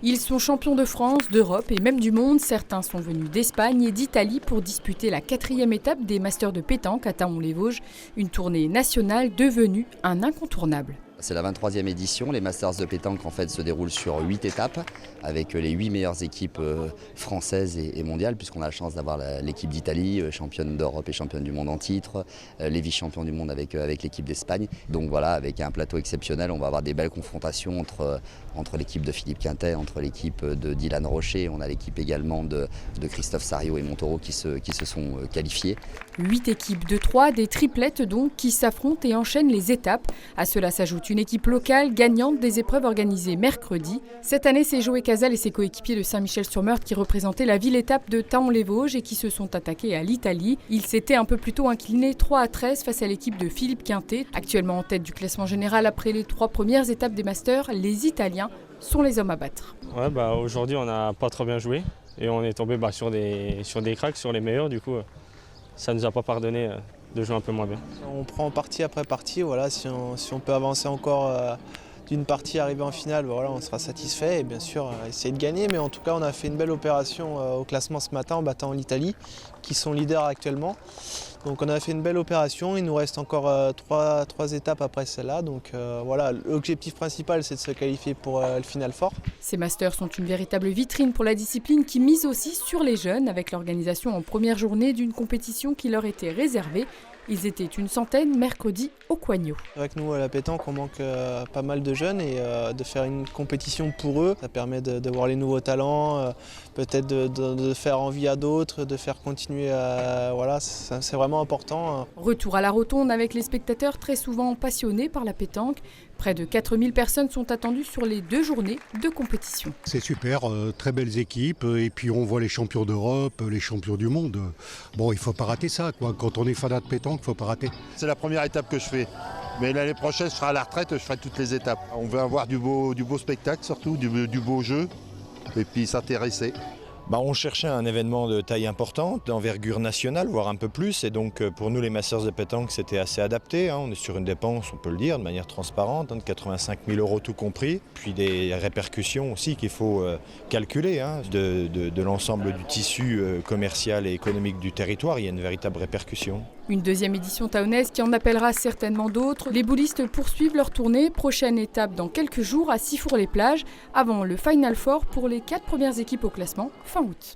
Ils sont champions de France, d'Europe et même du monde. Certains sont venus d'Espagne et d'Italie pour disputer la 4e étape des Masters de pétanque à Thaon-les-Vosges. Une tournée nationale devenue un incontournable. C'est la 23e édition. Les Masters de pétanque en fait, se déroulent sur 8 étapes avec les 8 meilleures équipes françaises et mondiales, puisqu'on a la chance d'avoir l'équipe d'Italie, championne d'Europe et championne du monde en titre, les vice-champions du monde avec l'équipe d'Espagne. Donc voilà, avec un plateau exceptionnel, on va avoir des belles confrontations entre l'équipe de Philippe Quintet, entre l'équipe de Dylan Rocher. On a l'équipe également de Christophe Sarriot et Montaureau qui se sont qualifiés. 8 équipes de 3, des triplettes donc, qui s'affrontent et enchaînent les étapes. À cela s'ajoute une équipe locale gagnante des épreuves organisées mercredi. Cette année, c'est Joé Casal et ses coéquipiers de Saint-Michel-sur-Meurthe qui représentaient la ville-étape de Thaon-les-Vosges et qui se sont attaqués à l'Italie. Ils s'étaient un peu plus tôt inclinés 3-13 face à l'équipe de Philippe Quintet. Actuellement en tête du classement général après les 3 premières étapes des Masters, les Italiens sont les hommes à battre. Ouais, aujourd'hui, on n'a pas trop bien joué et on est tombé sur des cracks, sur les meilleurs. Du coup, ça ne nous a pas pardonné de jouer un peu moins bien. On prend partie après partie. Voilà, si on peut avancer encore d'une partie, arriver en finale, voilà, on sera satisfait et bien sûr essayer de gagner. Mais en tout cas, on a fait une belle opération au classement ce matin en battant l'Italie, qui sont leaders actuellement. Donc on a fait une belle opération, il nous reste encore 3 étapes après celle-là. Donc voilà, l'objectif principal c'est de se qualifier pour le Final Four. Ces Masters sont une véritable vitrine pour la discipline qui mise aussi sur les jeunes avec l'organisation en première journée d'une compétition qui leur était réservée. Ils étaient une centaine mercredi au Coignot. Avec nous à la pétanque, on manque pas mal de jeunes et de faire une compétition pour eux, ça permet de voir les nouveaux talents, peut-être de faire envie à d'autres, de faire continuer. Voilà, c'est vraiment important. Retour à la rotonde avec les spectateurs très souvent passionnés par la pétanque. Près de 4000 personnes sont attendues sur les 2 journées de compétition. C'est super, très belles équipes et puis on voit les champions d'Europe, les champions du monde. Bon, il ne faut pas rater ça, quoi. Quand on est fanat de pétanque, il ne faut pas rater. C'est la première étape que je fais. Mais l'année prochaine, je serai à la retraite, je ferai toutes les étapes. On veut avoir du beau spectacle surtout, du beau jeu et puis s'intéresser. On cherchait un événement de taille importante, d'envergure nationale, voire un peu plus. Et donc pour nous, les Masters de pétanque, c'était assez adapté. On est sur une dépense, on peut le dire, de manière transparente, de 85 000 € tout compris. Puis des répercussions aussi qu'il faut calculer de l'ensemble du tissu commercial et économique du territoire. Il y a une véritable répercussion. Une 2e édition taonnaise qui en appellera certainement d'autres. Les boulistes poursuivent leur tournée. Prochaine étape dans quelques jours à Sifour-les-Plages, avant le Final Four pour les 4 premières équipes au classement fin août.